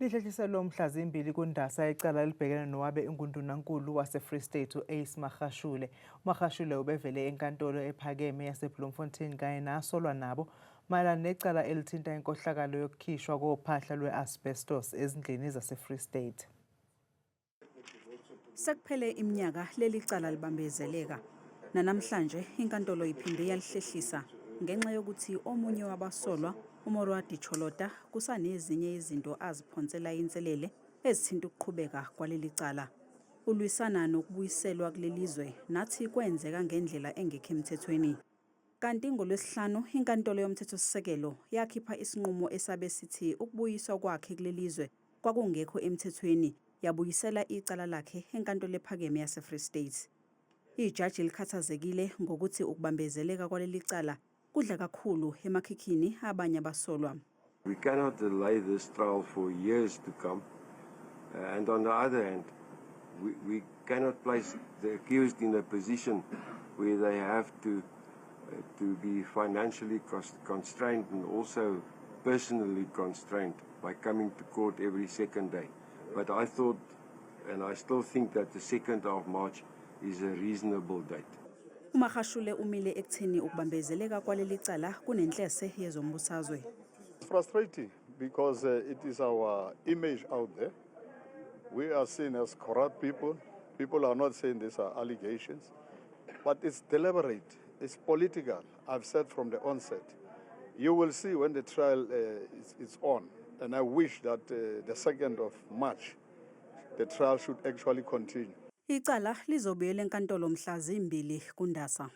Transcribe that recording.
Lihlehliselwe mhla zimbili kuNdasa icala libhekene nowabe ingundunankulu wase-Free State u-Ace Magashule. uMagashule ubevele enkantolo ephakeme yase-Bloemfontein kanye nasolwa nabo mayelana necala elithinta inkohlakalo yokukhishwa kophahla lwe-asbestos ezindlini zase-Free State. Sekuphele iminyaka leli cala libambezeleka. Nanamhlanje inkantolo iphinde yalihlehlisa ngenxa yokuthi omunye wabasolwa uMorwadi Cholota kusanezinye izinto aziphonsela inselele ezithinta ukuqhubeka kwaleli cala. Ulwisana nokubuyiselwa kulelizwe nathi kwenzeka ngendlela engekho emthethweni. Kanti ngoLwesihlanu inkantolo yomthethosisekelo yakhipha isinqumo esabe sithi ukubuyiswa kwakhe kulelizwe kwakungekho emthethweni, yabuyisela icala lakhe enkantolo ephakeme yase-Free State. Ijaji likhathazekile ngokuthi ukubambezeleka kwaleli cala kudla kakhulu emakhikhini abanye abasolwa. We cannot delay this trial for years to come. And on the other hand, we cannot place the accused in a position where they have to be financially constrained and also personally constrained by coming to court every second day. But I thought, and I still think, that the 2nd of March is a reasonable date. uMagashule umile ekutheni ukubambezeleka kwaleli cala kunenhlese yezombusazwe. Frustrating because it is our image out there. We are seen as corrupt people. People are not saying these are allegations, but it's deliberate, it's political. I've said from the onset. You will see when the trial is on, and I wish that the 2nd of March, the trial should actually continue. Icala lizobuyela enkantolo mhla zimbili kuNdasa.